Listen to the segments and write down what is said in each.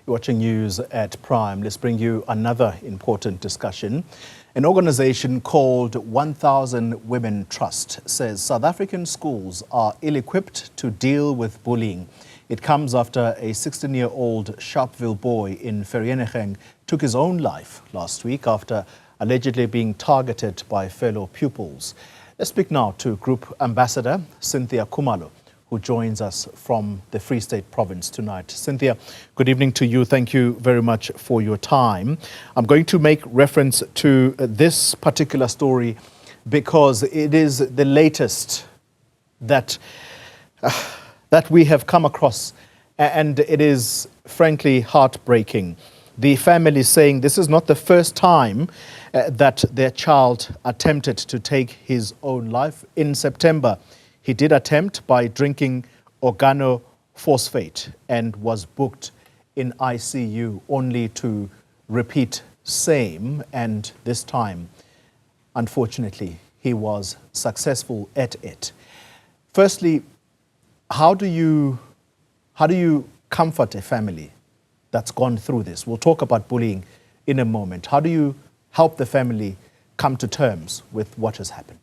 You're watching news at Prime. Let's bring you another important discussion. An organization called 1000 Women Trust says South African schools are ill-equipped to deal with bullying. It comes after a 16-year-old Sharpeville boy in Vereeniging took his own life last week after allegedly being targeted by fellow pupils. Let's speak now to Group Ambassador Cynthia Khumalo, who joins us from the Free State Province tonight. Cynthia, good evening to you. Thank you very much for your time. I'm going to make reference to this particular story because it is the latest that we have come across, and it is frankly heartbreaking. The family is saying this is not the first time that their child attempted to take his own life. In September, he did attempt by drinking organophosphate and was booked in ICU, only to repeat same, and this time, unfortunately, he was successful at it. Firstly, how do you comfort a family that's gone through this? We'll talk about bullying in a moment. How do you help the family come to terms with what has happened?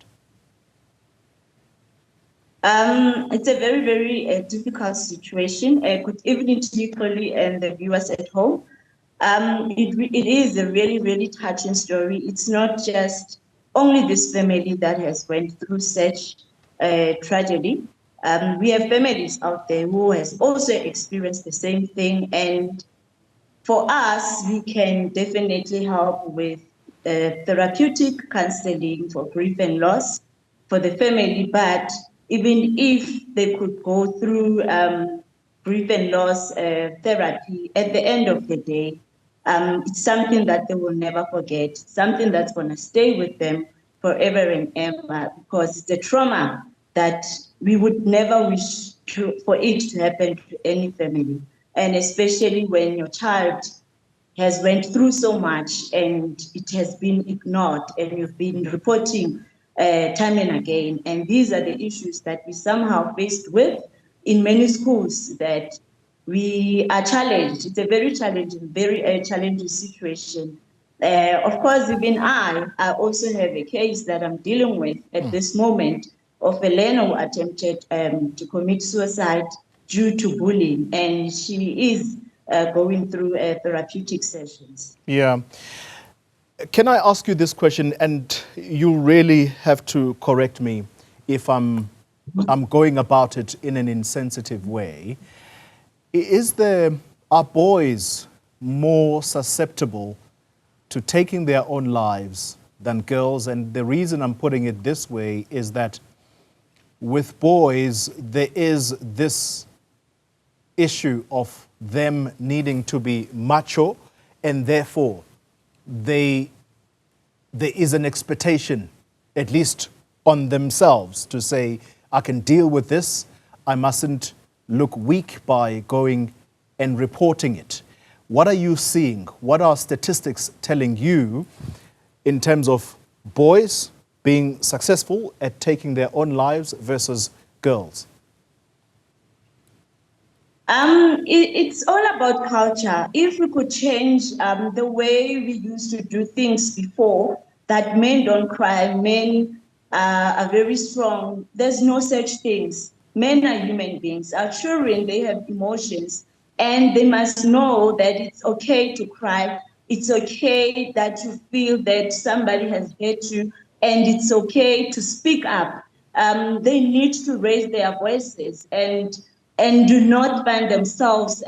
It's a very, very difficult situation. Good evening to you, Polly, and the viewers at home. It is a really, really touching story. It's not just only this family that has went through such tragedy. We have families out there who has also experienced the same thing. And for us, we can definitely help with therapeutic counseling for grief and loss for the family. But even if they could go through grief and loss therapy, at the end of the day, it's something that they will never forget, something that's going to stay with them forever and ever, because it's a trauma that we would never wish for it to happen to any family. And especially when your child has went through so much and it has been ignored and you've been reporting time and again. And these are the issues that we somehow faced with in many schools, that we are challenged. It's a very challenging situation. Of course, even I also have a case that I'm dealing with at this moment of a learner who attempted to commit suicide due to bullying, and she is going through therapeutic sessions. Yeah. Can I ask you this question, and you really have to correct me if I'm going about it in an insensitive way. Are boys more susceptible to taking their own lives than girls? And the reason I'm putting it this way is that with boys, there is this issue of them needing to be macho, and therefore there is an expectation, at least on themselves, to say, I can deal with this. I mustn't look weak by going and reporting it. What are you seeing? What are statistics telling you in terms of boys being successful at taking their own lives versus girls? It's all about culture. If we could change the way we used to do things before, that men don't cry, men are very strong. There's no such things. Men are human beings. Our children, they have emotions, and they must know that it's okay to cry. It's okay that you feel that somebody has hurt you, and it's okay to speak up. They need to raise their voices and do not find themselves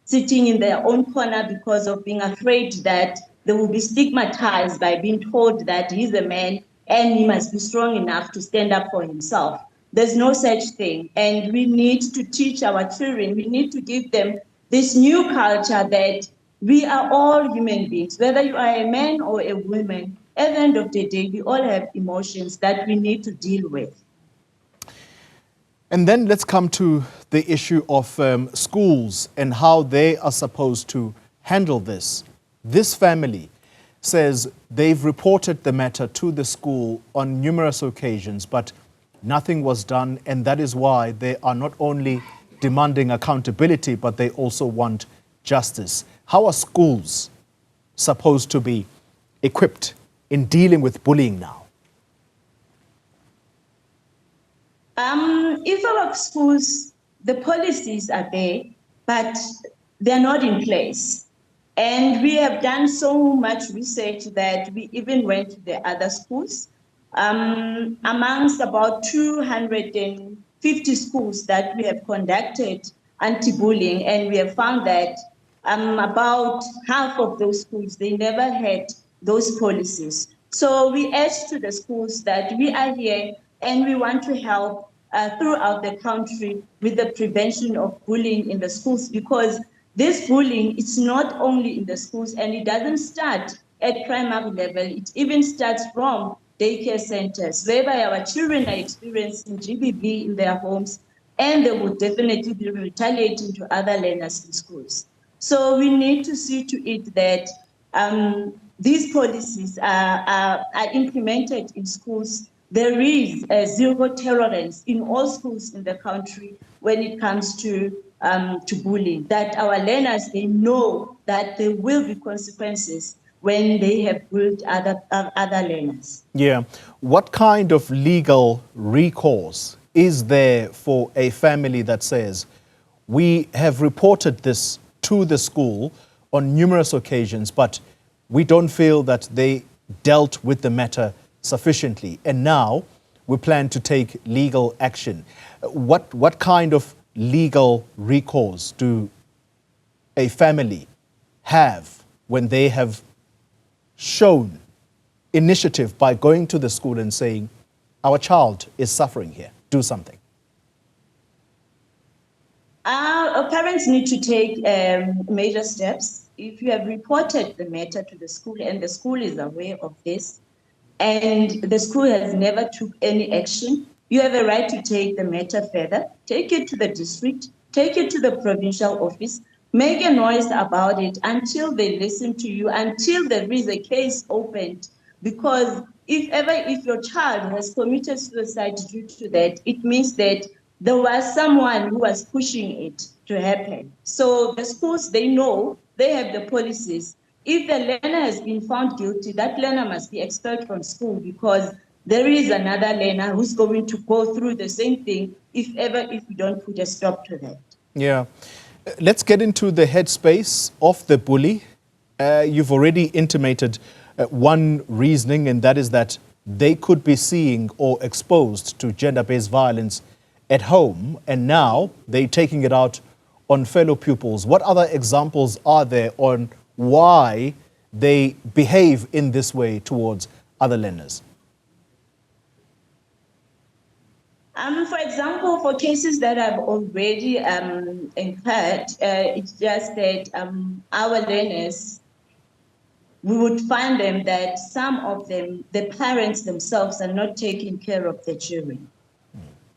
sitting in their own corner because of being afraid that they will be stigmatized by being told that he's a man and he must be strong enough to stand up for himself. There's no such thing. And we need to teach our children, we need to give them this new culture that we are all human beings, whether you are a man or a woman. At the end of the day, we all have emotions that we need to deal with. And then let's come to the issue of schools and how they are supposed to handle this. This family says they've reported the matter to the school on numerous occasions, but nothing was done, and that is why they are not only demanding accountability, but they also want justice. How are schools supposed to be equipped in dealing with bullying now? If our schools, the policies are there, but they're not in place. And we have done so much research that we even went to the other schools. Amongst about 250 schools that we have conducted anti-bullying, and we have found that about half of those schools, they never had those policies. So we urge to the schools that we are here and we want to help throughout the country with the prevention of bullying in the schools, because this bullying, it's not only in the schools, and it doesn't start at primary level. It even starts from daycare centers, whereby our children are experiencing GBV in their homes, and they will definitely be retaliating to other learners in schools. So we need to see to it that these policies are implemented in schools. There is a zero tolerance in all schools in the country when it comes to bullying, that our learners, they know that there will be consequences when they have bullied other learners. Yeah. What kind of legal recourse is there for a family that says, we have reported this to the school on numerous occasions, but we don't feel that they dealt with the matter sufficiently, and now we plan to take legal action? What kind of legal recourse do a family have when they have shown initiative by going to the school and saying, our child is suffering here, do something? Parents need to take major steps. If you have reported the matter to the school and the school is aware of this, and the school has never took any action, you have a right to take the matter further. Take it to the district, take it to the provincial office, make a noise about it until they listen to you, until there is a case opened. Because if your child has committed suicide due to that, it means that there was someone who was pushing it to happen. So the schools, they know, they have the policies. If the learner has been found guilty, that learner must be expelled from school, because there is another learner who's going to go through the same thing if we don't put a stop to that. Yeah. Let's get into the headspace of the bully. You've already intimated one reasoning, and that is that they could be seeing or exposed to gender-based violence at home, and now they're taking it out on fellow pupils. What other examples are there on why they behave in this way towards other learners? For example, for cases that I've already incurred, it's just that our learners, we would find them that some of them, the parents themselves, are not taking care of the children.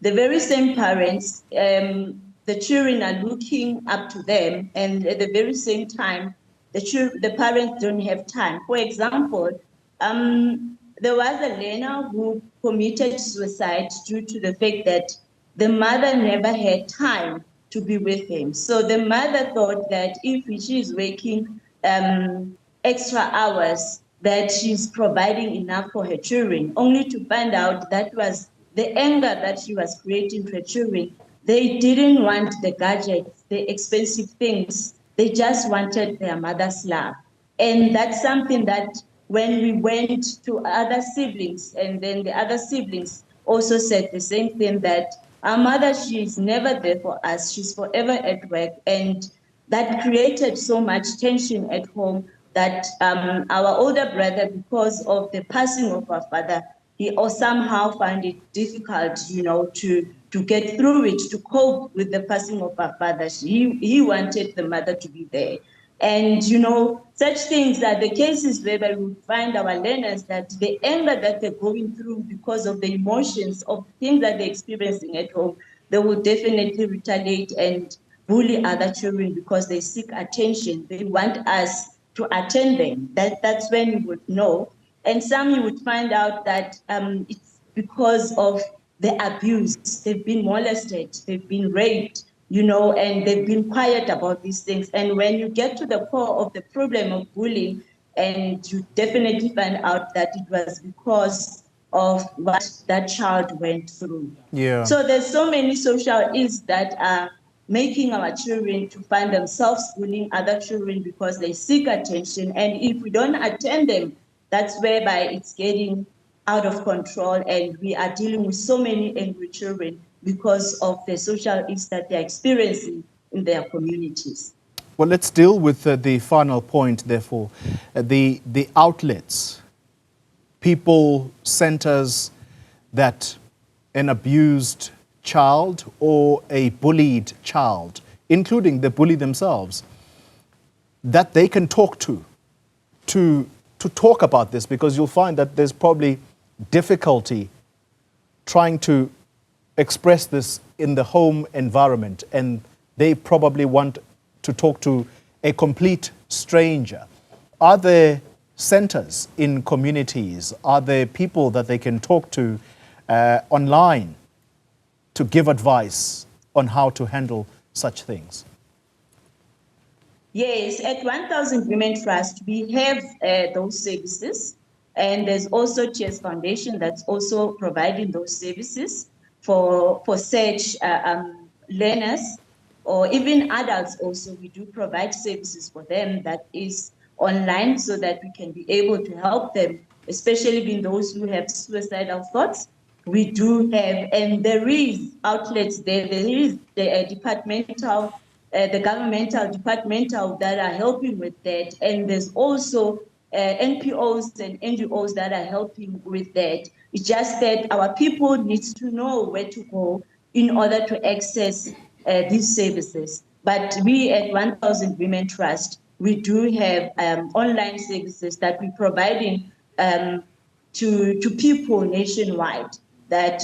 The very same parents, the children are looking up to them, and at the very same time, the parents don't have time. For example, there was a learner who committed suicide due to the fact that the mother never had time to be with him. So the mother thought that if she is working extra hours, that she's providing enough for her children, only to find out that was the anger that she was creating for her children. They didn't want the gadgets, the expensive things. They just wanted their mother's love. And that's something that when we went to other siblings, and then the other siblings also said the same thing, that our mother, she is never there for us. She's forever at work. And that created so much tension at home that our older brother, because of the passing of our father, he somehow found it difficult, to get through it, to cope with the passing of our father. He wanted the mother to be there. And, such things are the cases where we would find our learners that the anger that they're going through because of the emotions of things that they're experiencing at home, they will definitely retaliate and bully other children because they seek attention. They want us to attend them. That's when you would know. And some you would find out that it's because of the abuse. They've been molested, they've been raped, and they've been quiet about these things. And when you get to the core of the problem of bullying, and you definitely find out that it was because of what that child went through. Yeah. So there's so many social ills that are making our children to find themselves bullying other children because they seek attention. And if we don't attend them, that's whereby it's getting out of control, and we are dealing with so many angry children because of the social ills that they're experiencing in their communities. Well, let's deal with the final point, therefore, the outlets, people, centers that an abused child or a bullied child, including the bully themselves, that they can talk to talk about this, because you'll find that there's probably difficulty trying to express this in the home environment, and they probably want to talk to a complete stranger. Are there centers in communities? Are there people that they can talk to online to give advice on how to handle such things? Yes, at 1000 Women Trust, we have those services. And there's also Chess Foundation that's also providing those services for such learners, or even adults also. We do provide services for them that is online, so that we can be able to help them, especially in those who have suicidal thoughts. We do have, and there is outlets there. There is the the governmental departmental that are helping with that, and there's also NPOs and NGOs that are helping with that. It's just that our people need to know where to go in order to access these services. But we at 1000 Women Trust, we do have online services that we're providing to people nationwide, that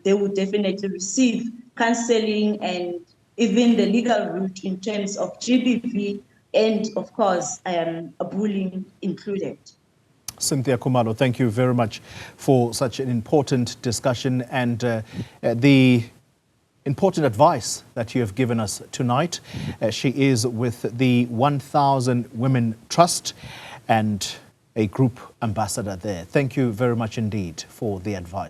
they would definitely receive counseling and even the legal route in terms of GBV and, of course, bullying included. Cynthia Khumalo, thank you very much for such an important discussion and the important advice that you have given us tonight. She is with the 1000 Women Trust and a group ambassador there. Thank you very much indeed for the advice.